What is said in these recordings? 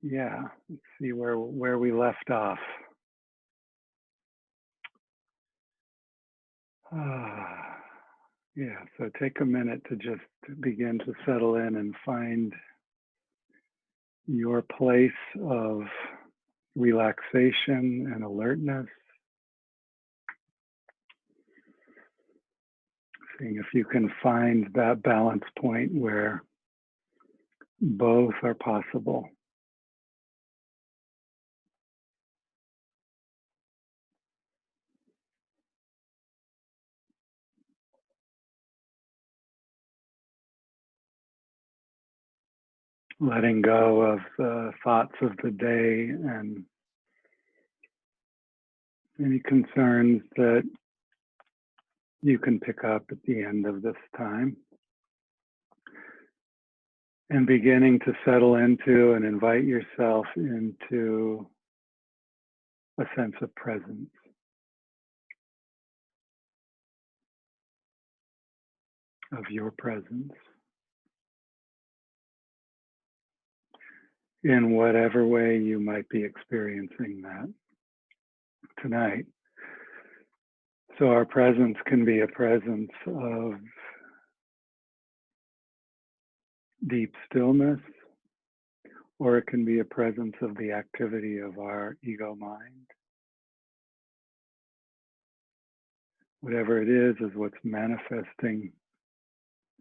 Yeah, let's see where we left off. Ah, yeah, so take a minute to just begin to settle in and find your place of relaxation and alertness. Seeing if you can find that balance point where both are possible. Letting go of the thoughts of the day and any concerns that you can pick up at the end of this time. And beginning to settle into and invite yourself into a sense of presence. Of your presence. In whatever way you might be experiencing that tonight. So our presence can be a presence of deep stillness, or it can be a presence of the activity of our ego mind. Whatever it is what's manifesting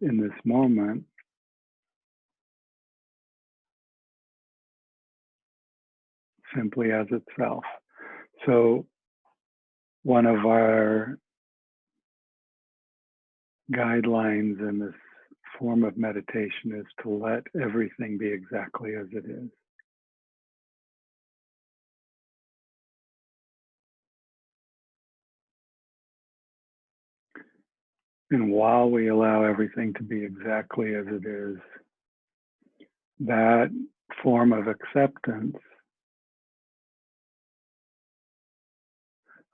in this moment. Simply as itself. So one of our guidelines in this form of meditation is to let everything be exactly as it is. And while we allow everything to be exactly as it is, that form of acceptance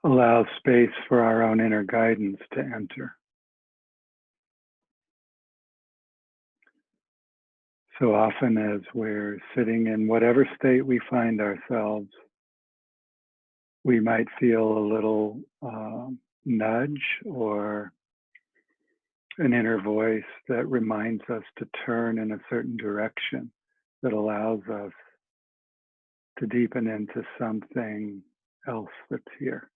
allows space for our own inner guidance to enter. So often as we're sitting in whatever state we find ourselves, we might feel a little nudge or an inner voice that reminds us to turn in a certain direction that allows us to deepen into something else that's here.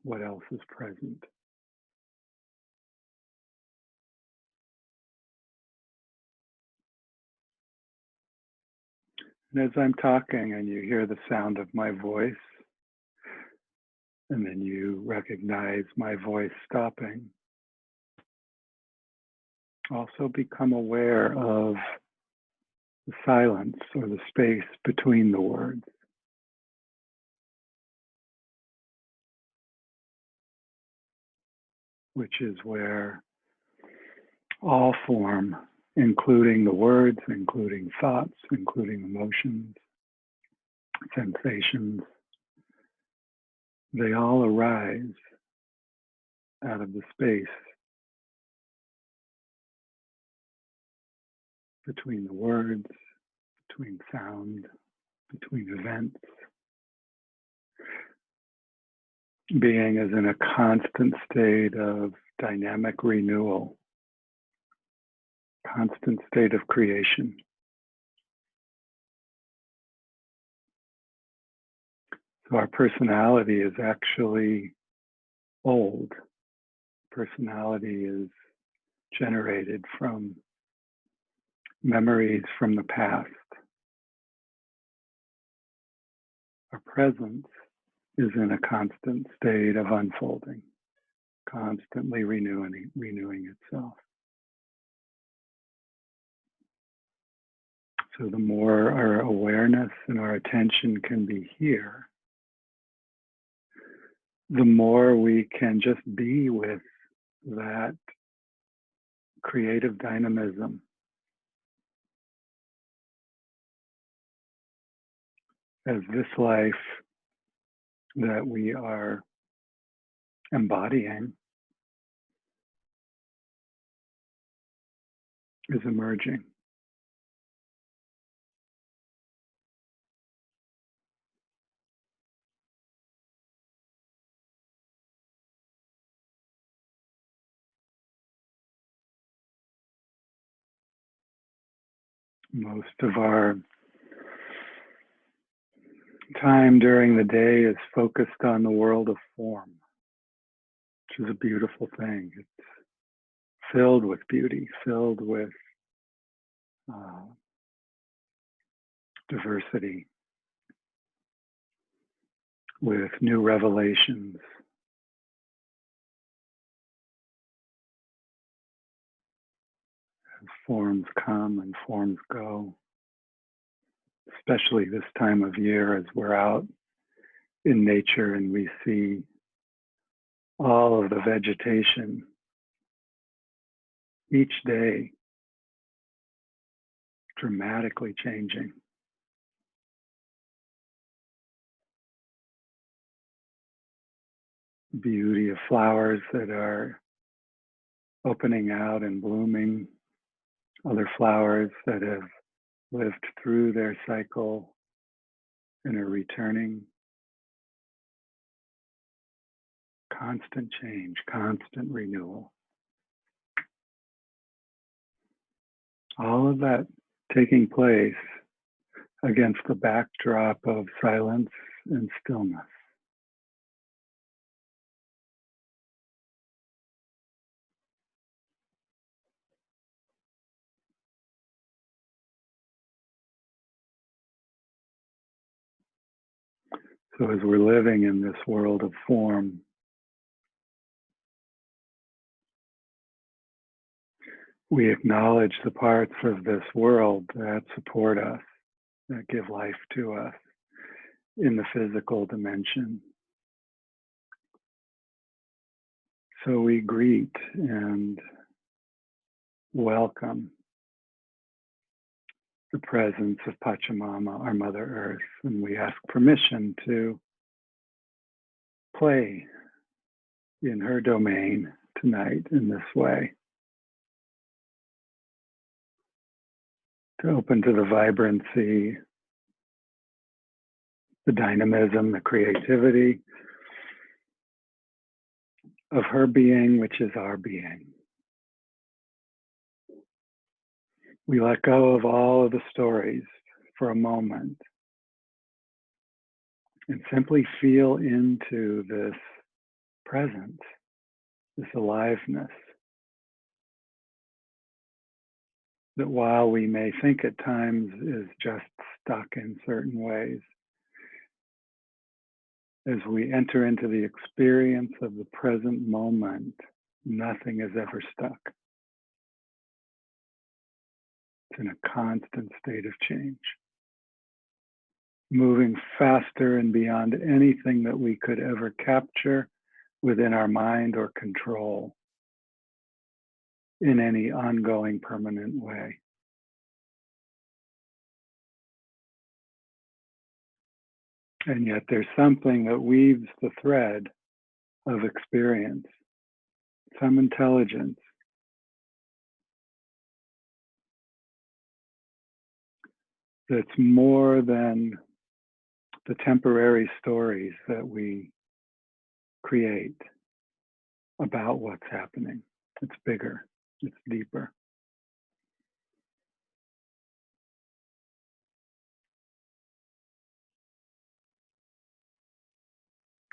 What else is present? And as I'm talking and you hear the sound of my voice, and then you recognize my voice stopping, also become aware of the silence or the space between the words. Which is where all form, including the words, including thoughts, including emotions, sensations, they all arise out of the space between the words, between sound, between events. Being is in a constant state of dynamic renewal, constant state of creation. So our personality is actually old. Personality is generated from memories from the past. Our presence is in a constant state of unfolding, constantly renewing itself. So the more our awareness and our attention can be here, the more we can just be with that creative dynamism. As this life that we are embodying is emerging. Most of our time during the day is focused on the world of form, which is a beautiful thing. It's filled with beauty, filled with uh, diversity, with new revelations. As forms come and forms go, especially this time of year as we're out in nature and we see all of the vegetation each day dramatically changing. Beauty of flowers that are opening out and blooming, other flowers that have lived through their cycle and are returning. Constant change, constant renewal. All of that taking place against the backdrop of silence and stillness. So as we're living in this world of form, we acknowledge the parts of this world that support us, that give life to us in the physical dimension. So we greet and welcome the presence of Pachamama, our Mother Earth, and we ask permission to play in her domain tonight in this way, to open to the vibrancy, the dynamism, the creativity of her being, which is our being. We let go of all of the stories for a moment and simply feel into this presence, this aliveness, that while we may think at times is just stuck in certain ways, as we enter into the experience of the present moment, nothing is ever stuck. It's in a constant state of change, moving faster and beyond anything that we could ever capture within our mind or control in any ongoing permanent way. And yet there's something that weaves the thread of experience, some intelligence that's more than the temporary stories that we create about what's happening. It's bigger, it's deeper.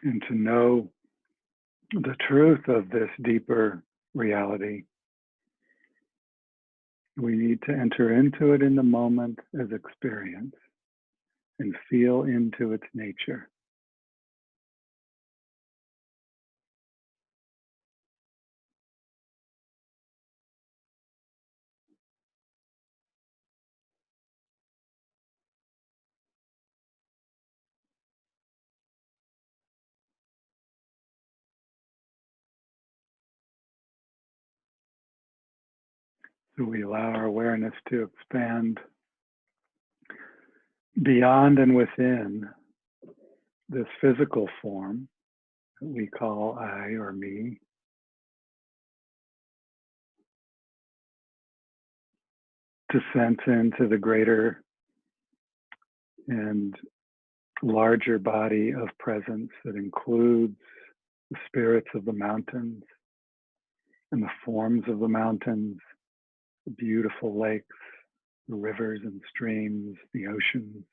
And to know the truth of this deeper reality, we need to enter into it in the moment as experience and feel into its nature. So we allow our awareness to expand beyond and within this physical form that we call I or me, to sense into the greater and larger body of presence that includes the spirits of the mountains and the forms of the mountains, the beautiful lakes, the rivers and streams, the oceans.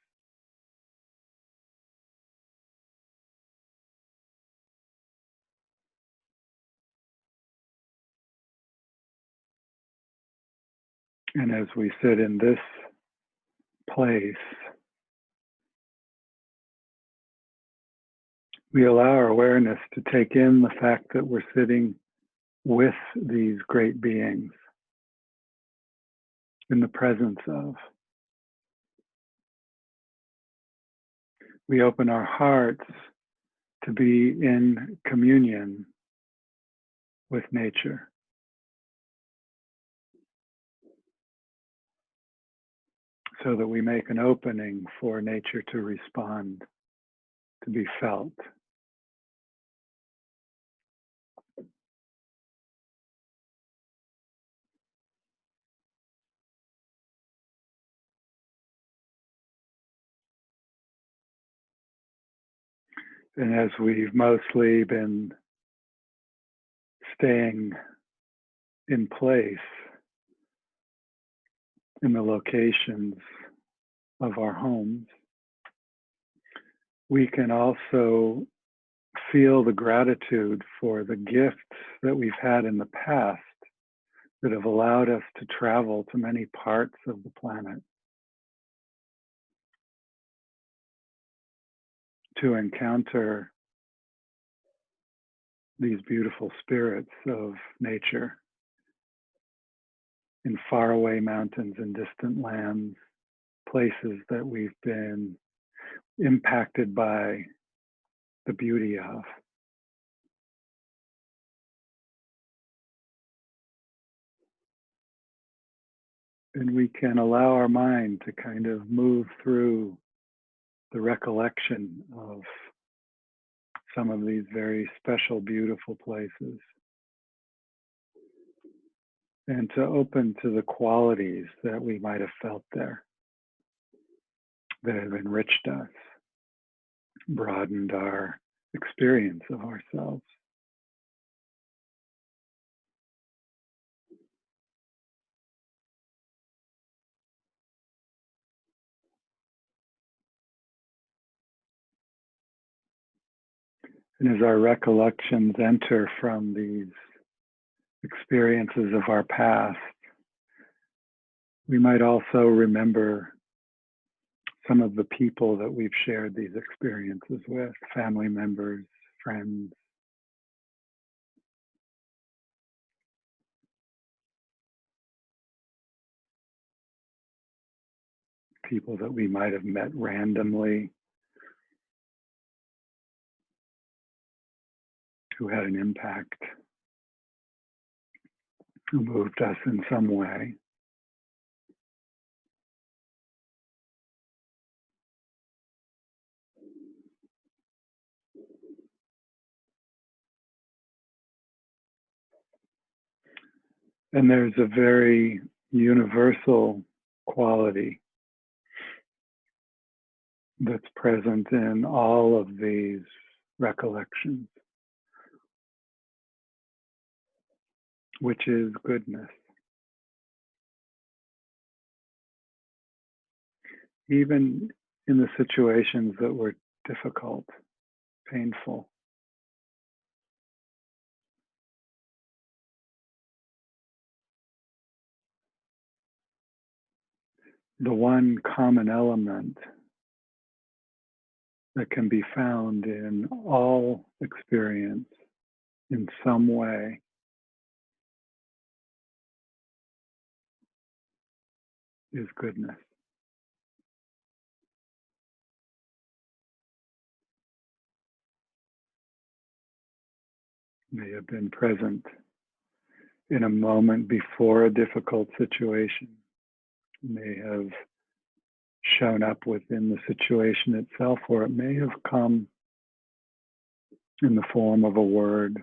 And as we sit in this place, we allow our awareness to take in the fact that we're sitting with these great beings in the presence of. We open our hearts to be in communion with nature. So that we make an opening for nature to respond, to be felt. And as we've mostly been staying in place in the locations of our homes, we can also feel the gratitude for the gifts that we've had in the past that have allowed us to travel to many parts of the planet, to encounter these beautiful spirits of nature in faraway mountains and distant lands, places that we've been impacted by the beauty of. And we can allow our mind to kind of move through the recollection of some of these very special, beautiful places, and to open to the qualities that we might have felt there, that have enriched us, broadened our experience of ourselves. And as our recollections enter from these experiences of our past, we might also remember some of the people that we've shared these experiences with, family members, friends, people that we might have met randomly who had an impact, who moved us in some way. And there's a very universal quality that's present in all of these recollections, which is goodness. Even in the situations that were difficult, painful, the one common element that can be found in all experience in some way is goodness. May have been present in a moment before a difficult situation, may have shown up within the situation itself, or it may have come in the form of a word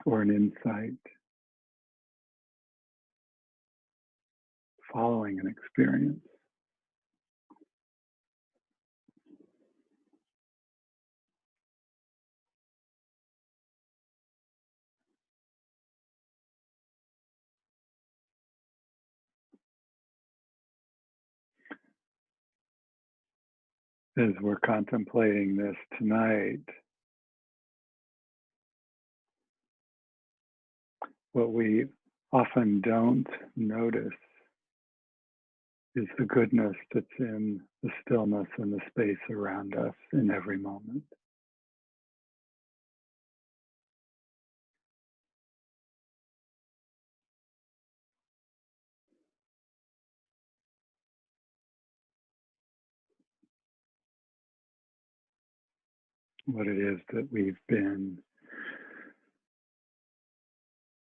or an insight following an experience. as we're contemplating this tonight, what we often don't notice is the goodness that's in the stillness and the space around us in every moment. What it is that we've been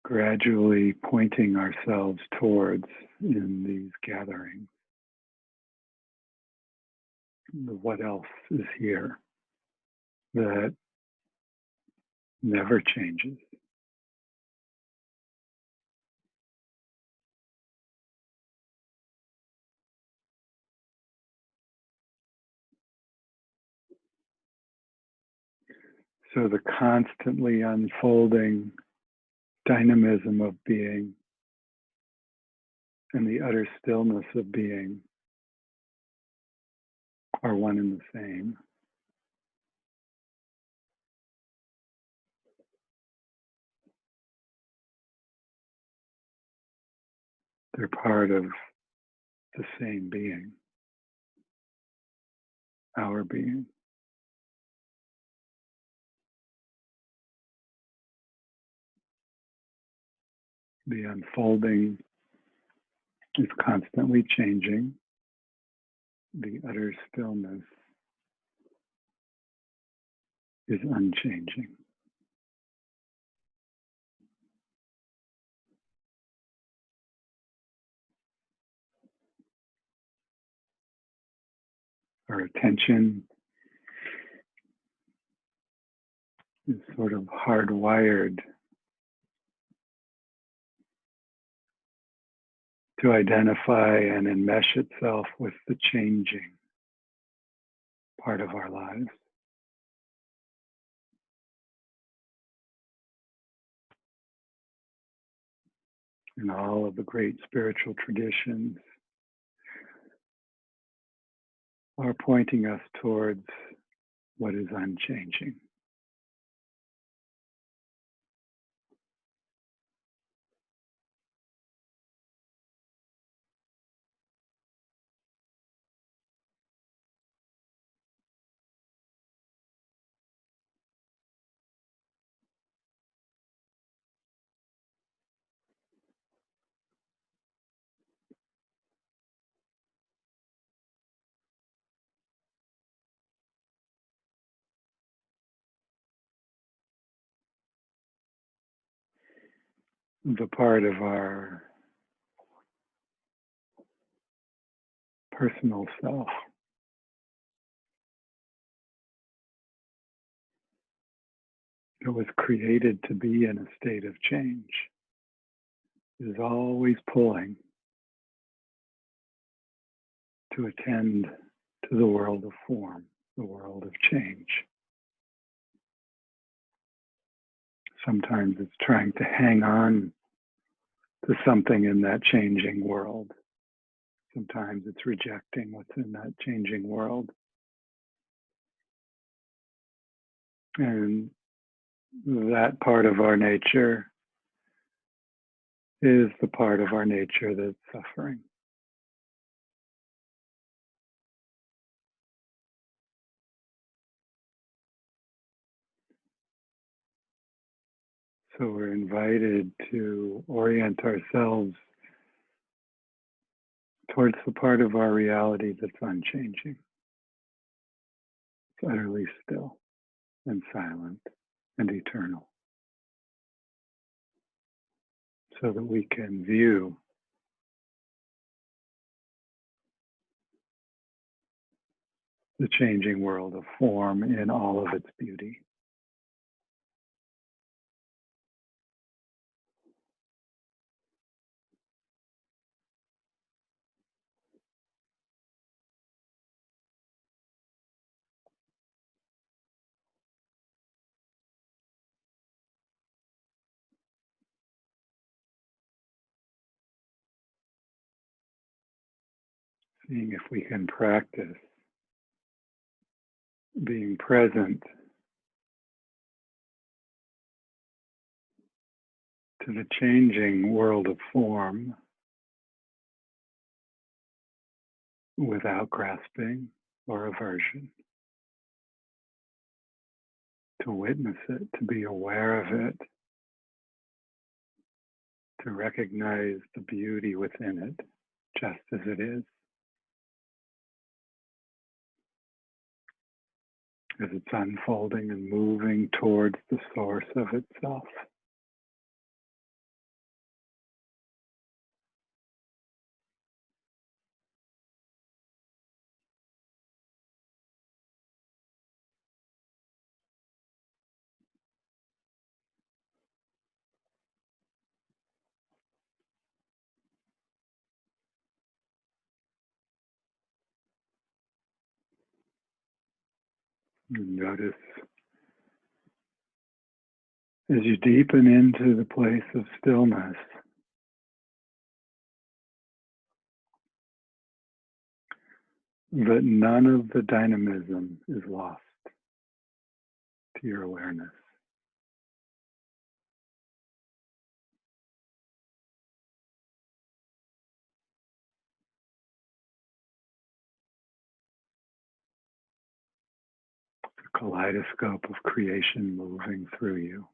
gradually pointing ourselves towards in these gatherings. What else is here that never changes? So the constantly unfolding dynamism of being and the utter stillness of being are one and the same. They're part of the same being, our being. The unfolding is constantly changing. The utter stillness is unchanging. Our attention is sort of hardwired to identify and enmesh itself with the changing part of our lives. And all of the great spiritual traditions are pointing us towards what is unchanging. The part of our personal self that was created to be in a state of change is always pulling to attend to the world of form, the world of change. Sometimes it's trying to hang on to something in that changing world. Sometimes it's rejecting what's in that changing world. And that part of our nature is the part of our nature that's suffering. So we're invited to orient ourselves towards the part of our reality that's unchanging. It's utterly still and silent and eternal. So that we can view the changing world of form in all of its beauty. Seeing if we can practice being present to the changing world of form without grasping or aversion, to witness it, to be aware of it, to recognize the beauty within it, just as it is, as it's unfolding and moving towards the source of itself. You notice as you deepen into the place of stillness, that none of the dynamism is lost to your awareness. The kaleidoscope of creation moving through you.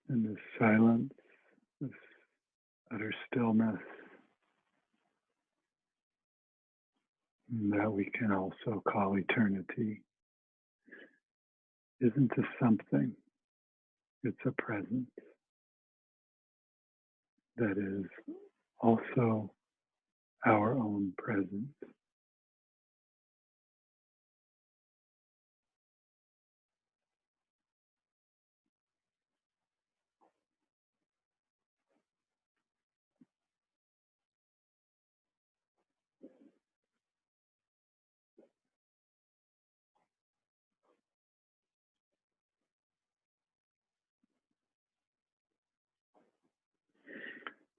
And this silence, this utter stillness that we can also call eternity isn't a something, it's a presence that is also our own presence.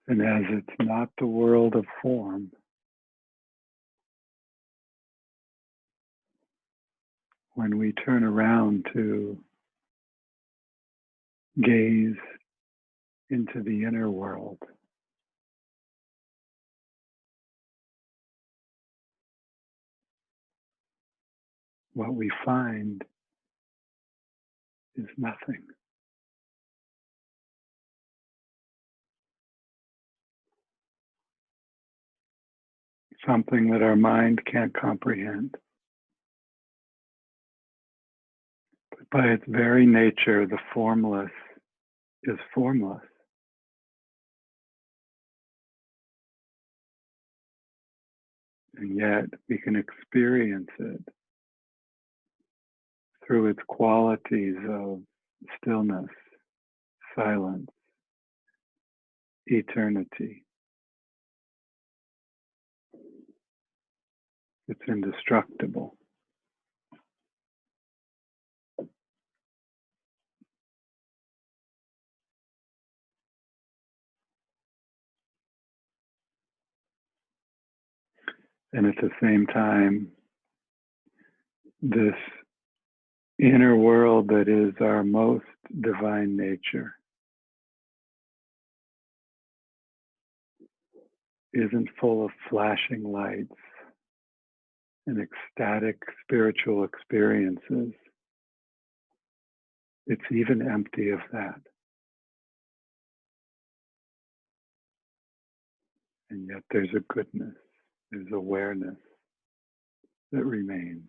And as it's not the world of form, when we turn around to gaze into the inner world, what we find is nothing. Something that our mind can't comprehend. But by its very nature, the formless is formless. And yet we can experience it through its qualities of stillness, silence, eternity. It's indestructible. And at the same time, this inner world that is our most divine nature isn't full of flashing lights and ecstatic spiritual experiences. It's even empty of that. And yet there's a goodness, there's awareness that remains.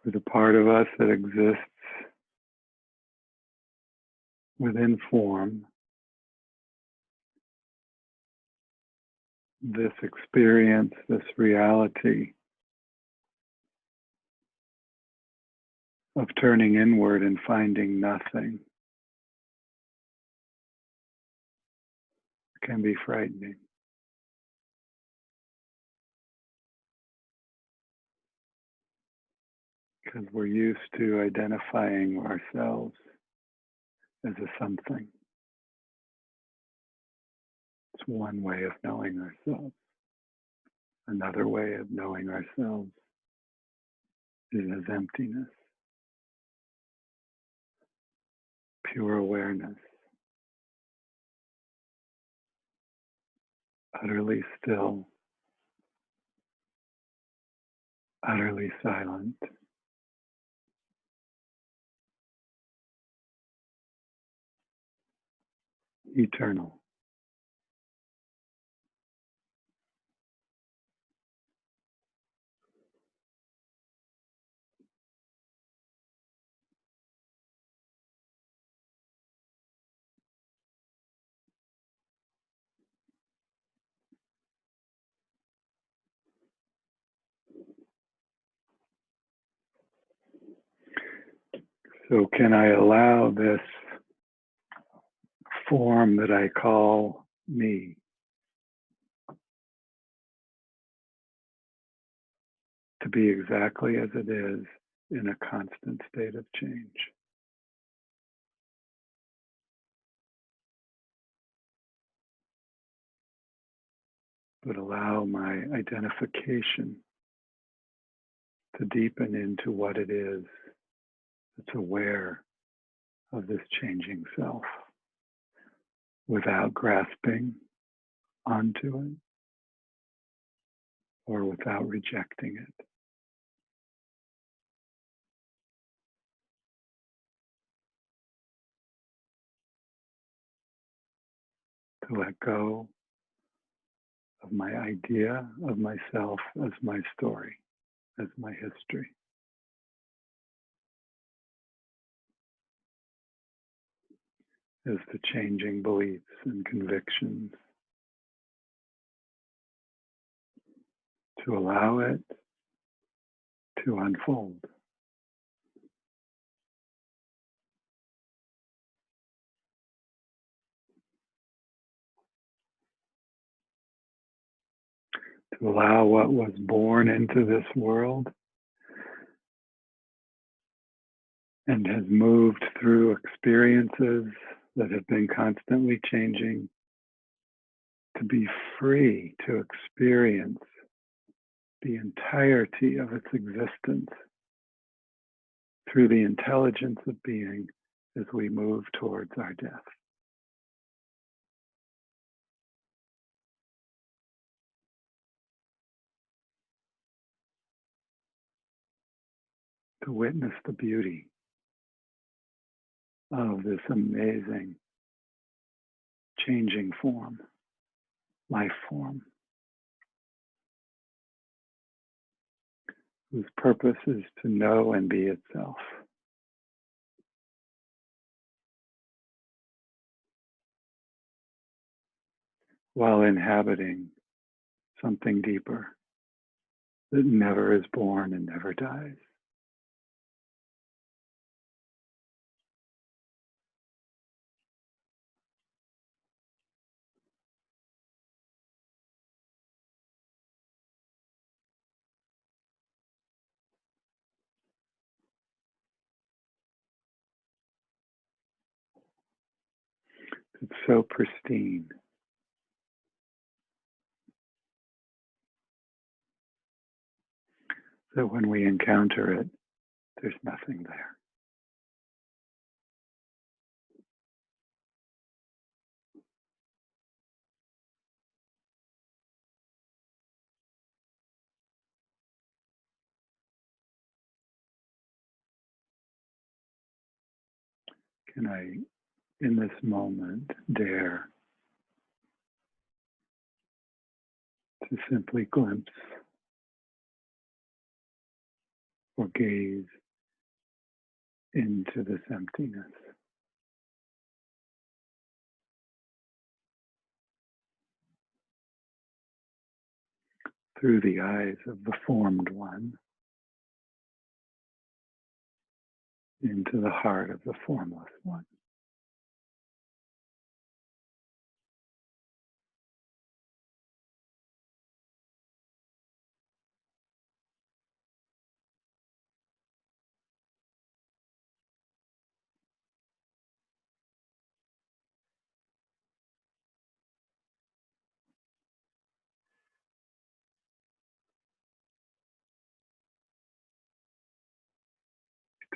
For the part of us that exists within form, this experience, this reality of turning inward and finding nothing can be frightening. Because we're used to identifying ourselves as a something. It's one way of knowing ourselves. Another way of knowing ourselves is as emptiness, pure awareness, utterly still, utterly silent, eternal. So can I allow this form that I call me to be exactly as it is in a constant state of change? But allow my identification to deepen into what it is that's aware of this changing self without grasping onto it or without rejecting it. To let go of my idea of myself as my story, as my history. As the changing beliefs and convictions. To allow it to unfold. To allow what was born into this world and has moved through experiences that have been constantly changing to be free to experience the entirety of its existence through the intelligence of being as we move towards our death. To witness the beauty of this amazing changing form, life form, whose purpose is to know and be itself. While inhabiting something deeper that never is born and never dies. It's so pristine that when we encounter it, there's nothing there. Can I, in this moment, dare to simply glimpse or gaze into this emptiness through the eyes of the formed one into the heart of the formless one?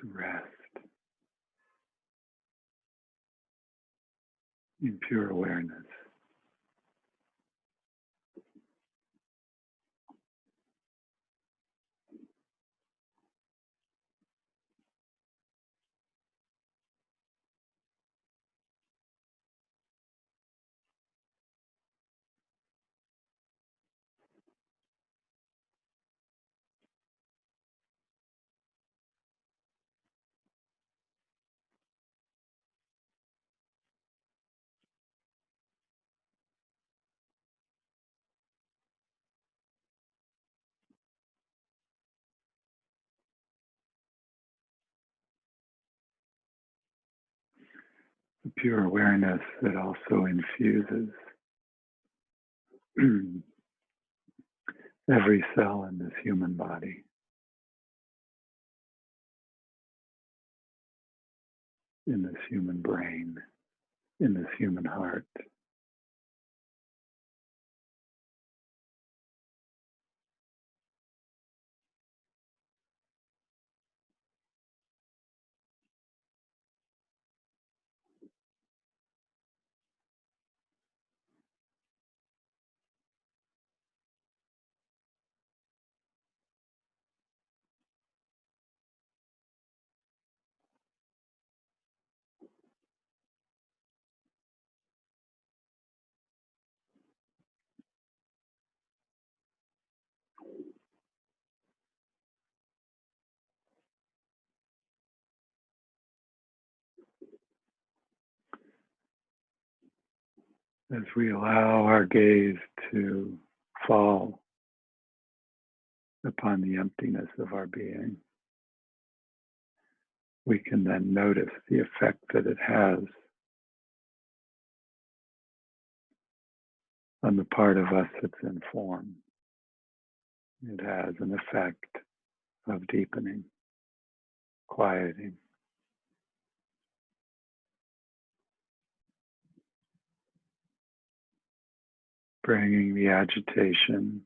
To rest in pure awareness. The pure awareness that also infuses every cell in this human body, in this human brain, in this human heart. As we allow our gaze to fall upon the emptiness of our being, we can then notice the effect that it has on the part of us that's in form. It has an effect of deepening, quieting, bringing the agitation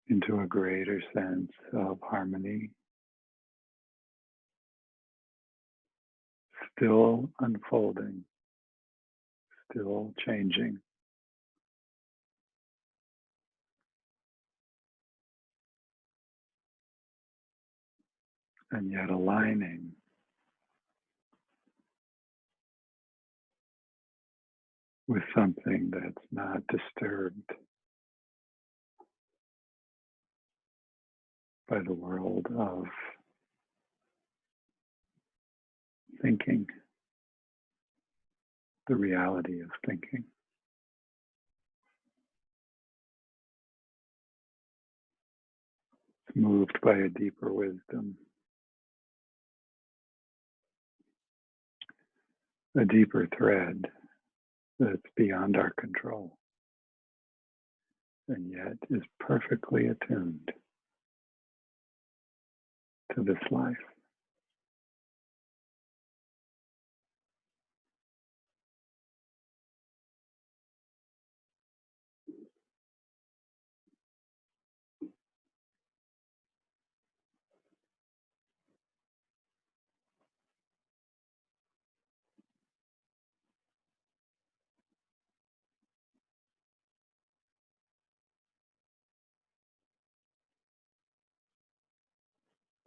into a greater sense of harmony, still unfolding, still changing, and yet aligning with something that's not disturbed by the world of thinking, the reality of thinking. It's moved by a deeper wisdom, a deeper thread that's beyond our control, and yet is perfectly attuned to this life.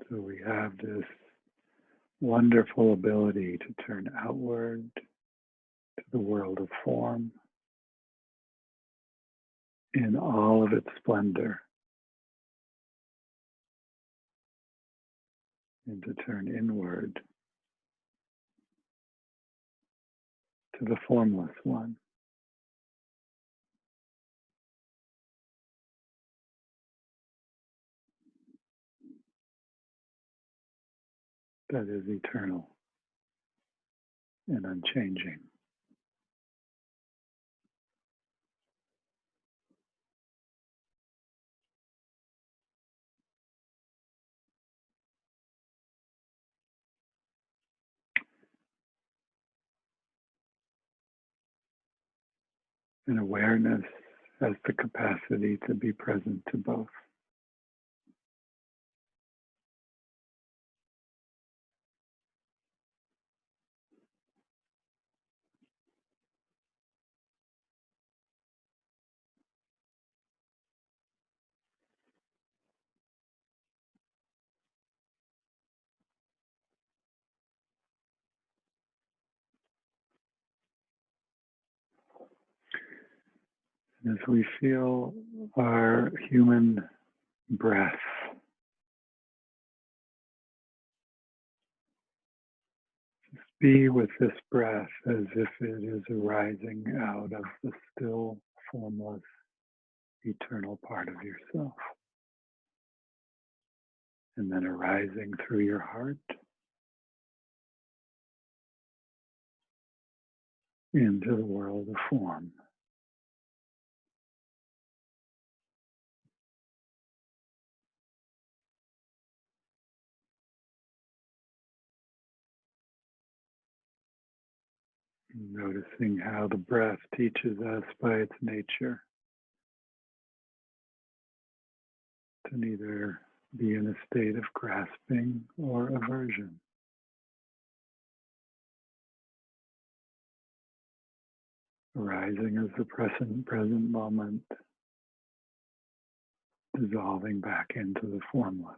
So we have this wonderful ability to turn outward to the world of form in all of its splendor, and to turn inward to the formless one. That is eternal and unchanging. And awareness has the capacity to be present to both. As we feel our human breath be with this breath as if it is arising out of the still, formless, eternal part of yourself. And then arising through your heart into the world of form. Noticing how the breath teaches us by its nature to neither be in a state of grasping or aversion. Arising as the present moment, dissolving back into the formless.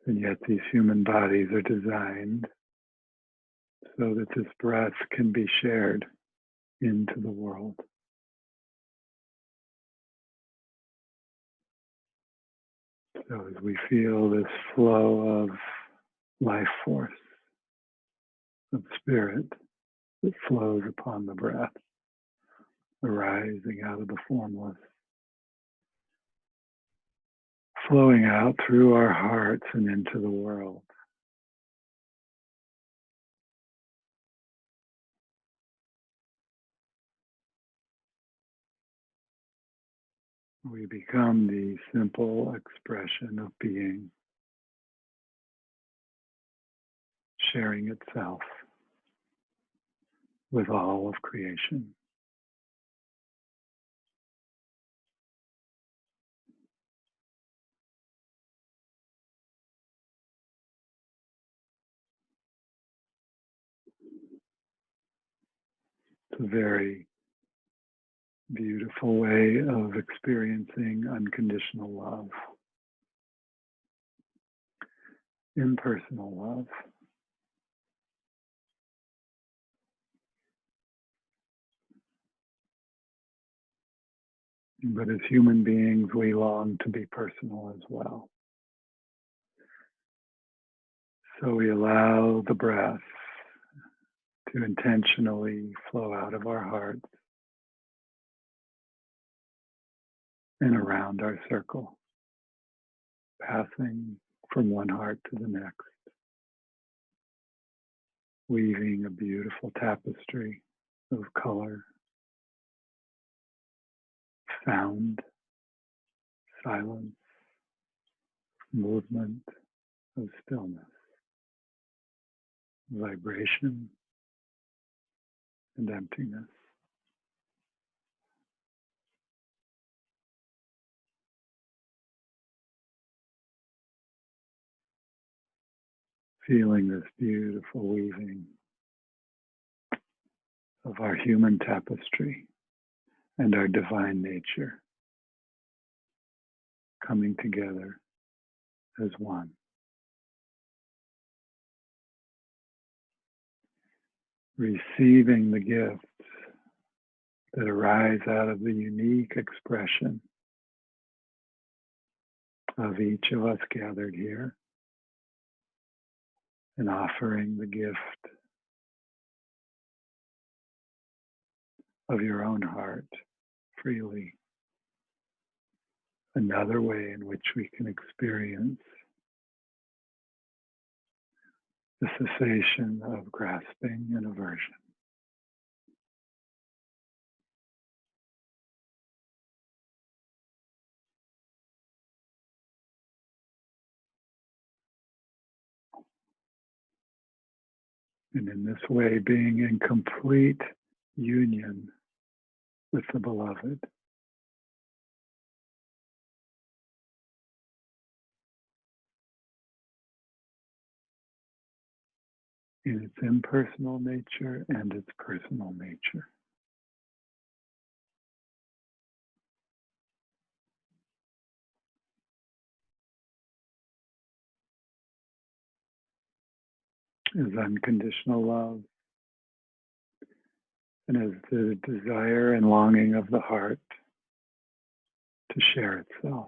And yet these human bodies are designed so that this breath can be shared into the world. So as we feel this flow of life force, of spirit that flows upon the breath, arising out of the formless, flowing out through our hearts and into the world. We become the simple expression of being, sharing itself with all of creation. It's a very beautiful way of experiencing unconditional love, impersonal love. But as human beings, we long to be personal as well. So we allow the breath to intentionally flow out of our hearts and around our circle, passing from one heart to the next, weaving a beautiful tapestry of color, sound, silence, movement, of stillness, vibration, and emptiness. feeling this beautiful weaving of our human tapestry and our divine nature coming together as one. Receiving the gifts that arise out of the unique expression of each of us gathered here, and offering the gift of your own heart freely. Another way in which we can experience the cessation of grasping and aversion. And in this way, being in complete union with the beloved. In its impersonal nature and its personal nature. As unconditional love, and as the desire and longing of the heart to share itself.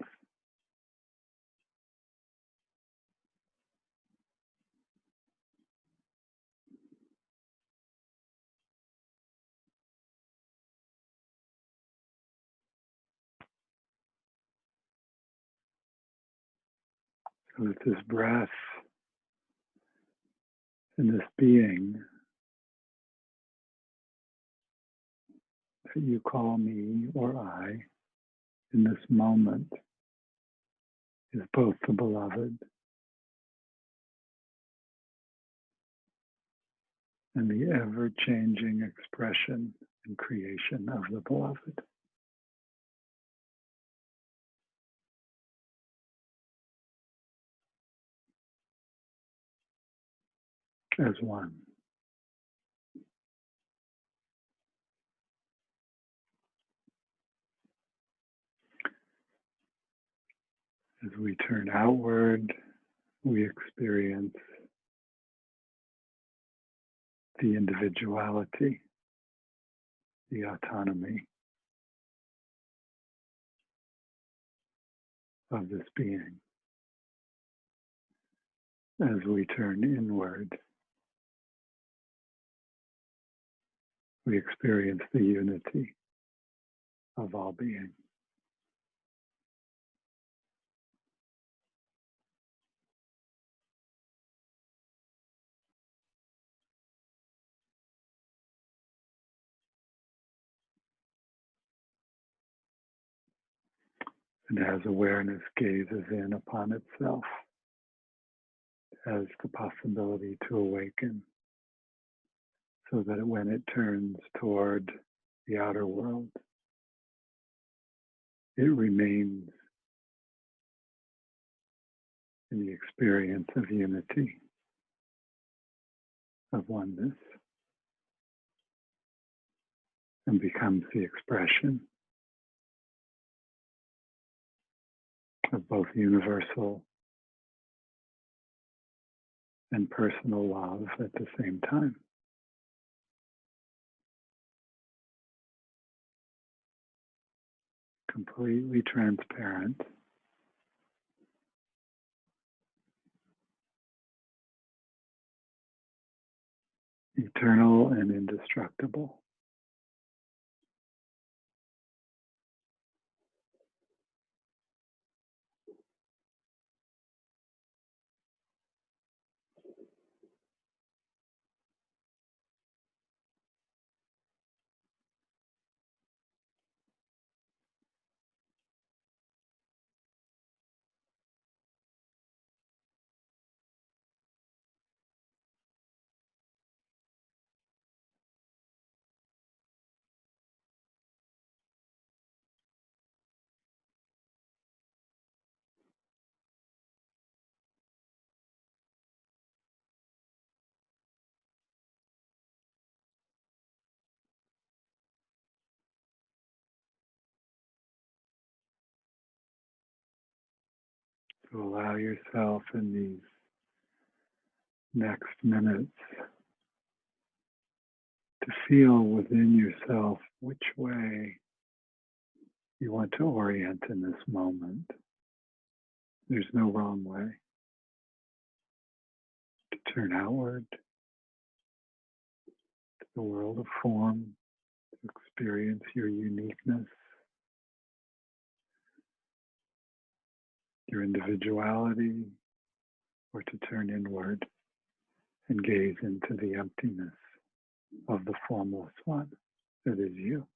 So with this breath and this being that you call me or I in this moment is both the beloved and the ever-changing expression and creation of the beloved. As one. As we turn outward, we experience the individuality, the autonomy of this being. As we turn inward, we experience the unity of all being. And as awareness gazes in upon itself, it has the possibility to awaken so that when it turns toward the outer world, it remains in the experience of unity, of oneness, and becomes the expression of both universal and personal love at the same time. Completely transparent, eternal and indestructible. So allow yourself in these next minutes to feel within yourself which way you want to orient in this moment. There's no wrong way to turn outward to the world of form, to experience your uniqueness, your individuality, or to turn inward and gaze into the emptiness of the formless one that is you.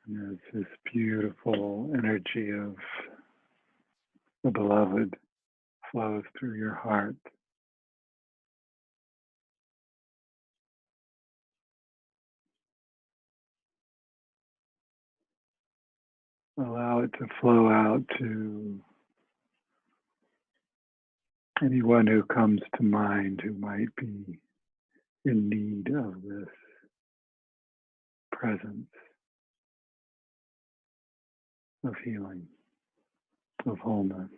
And as this beautiful energy of the beloved flows through your heart, allow it to flow out to anyone who comes to mind who might be in need of this presence of healing, of wholeness.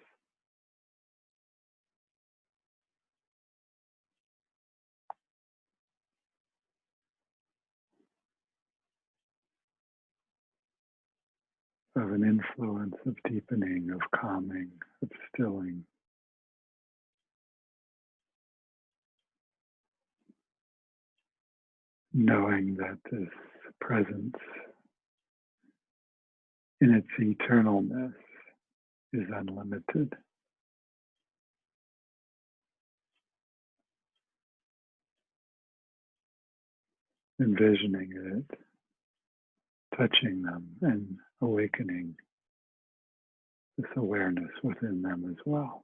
Of an influence of deepening, of calming, of stilling. Knowing that this presence in its eternalness is unlimited. Envisioning it, touching them, and awakening this awareness within them as well.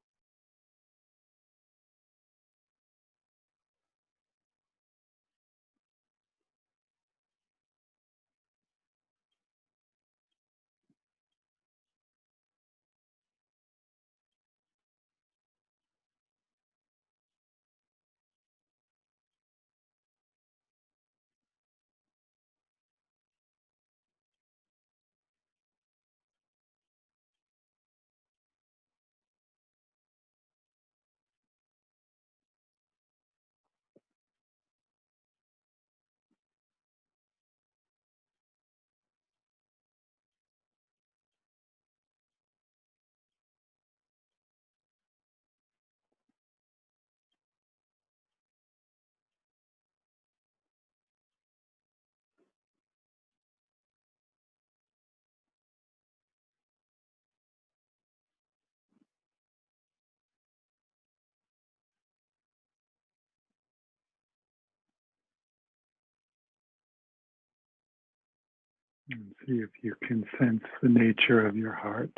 And see if you can sense the nature of your heart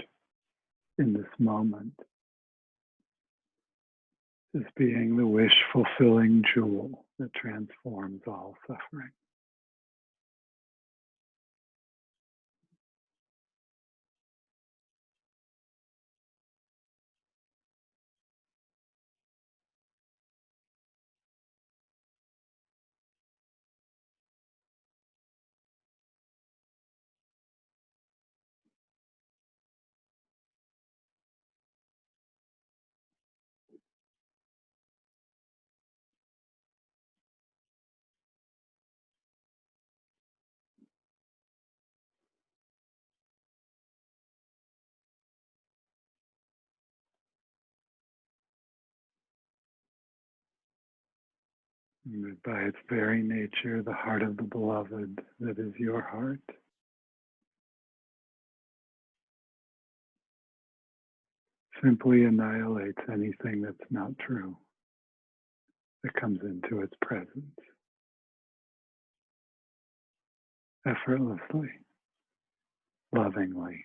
in this moment as being the wish-fulfilling jewel that transforms all suffering. And by its very nature, the heart of the beloved that is your heart simply annihilates anything that's not true that comes into its presence effortlessly, lovingly,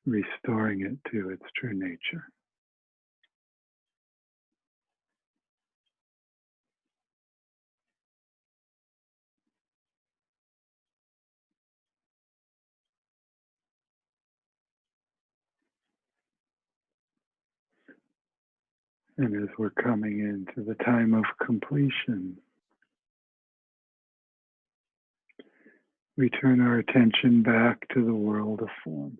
restoring it to its true nature. And as we're coming into the time of completion, we turn our attention back to the world of form,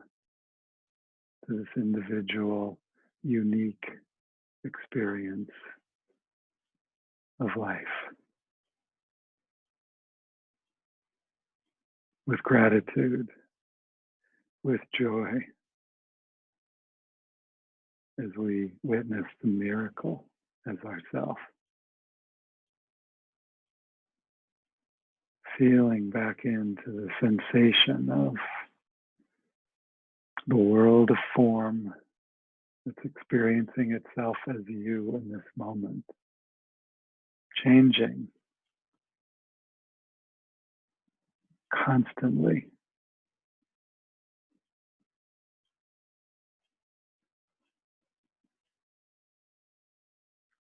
to this individual, unique experience of life. With gratitude, with joy, as we witness the miracle as ourself. Feeling back into the sensation of the world of form that's experiencing itself as you in this moment, changing constantly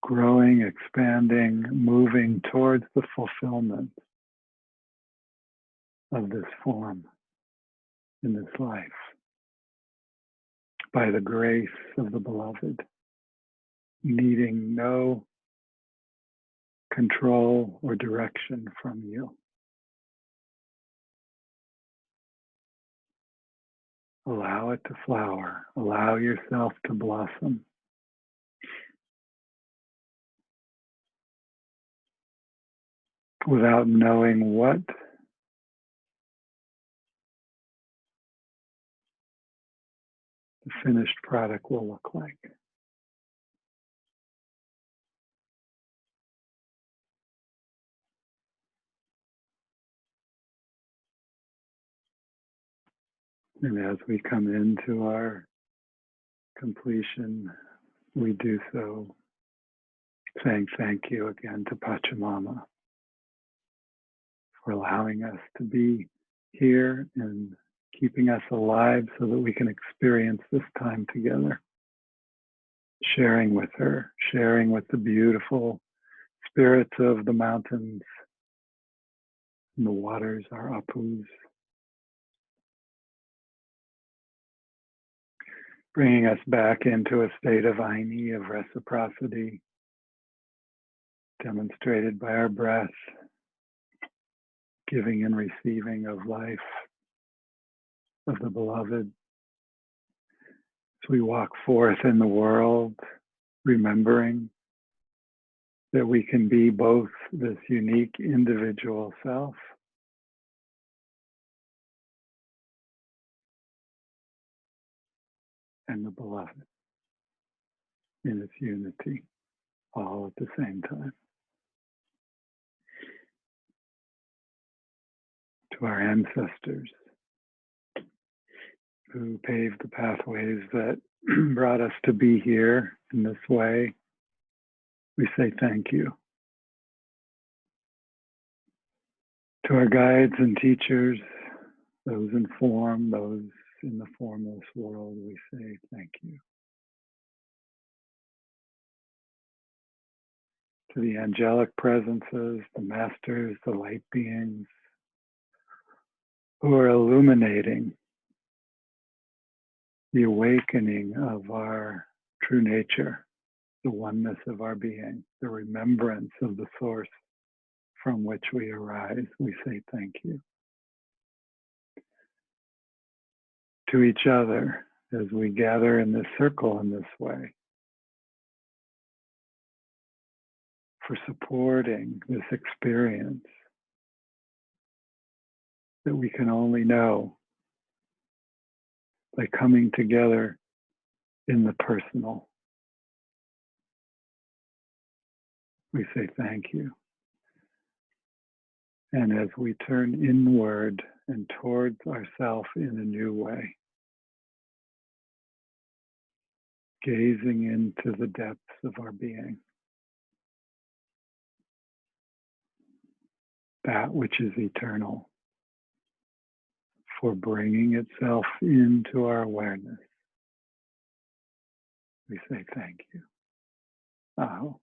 growing, expanding, moving towards the fulfillment of this form in this life by the grace of the beloved, needing no control or direction from you. Allow it to flower. Allow yourself to blossom. Without knowing what the finished product will look like. And as we come into our completion, we do so saying thank you again to Pachamama for allowing us to be here and keeping us alive so that we can experience this time together. Sharing with her, sharing with the beautiful spirits of the mountains and the waters, our apus. Bringing us back into a state of aini, of reciprocity, demonstrated by our breath, giving and receiving of life, of the beloved. As we walk forth in the world, remembering that we can be both this unique individual self and the beloved in its unity, all at the same time. To our ancestors who paved the pathways that brought us to be here in this way, we say thank you. To our guides and teachers, those in form, those in the formless world, we say thank you. To the angelic presences, the masters, the light beings, who are illuminating the awakening of our true nature, the oneness of our being, the remembrance of the source from which we arise, we say thank you. To each other, as we gather in this circle in this way, for supporting this experience that we can only know by coming together in the personal. We say thank you. And as we turn inward and towards ourselves in a new way, gazing into the depths of our being, that which is eternal, for bringing itself into our awareness, we say thank you. Aho.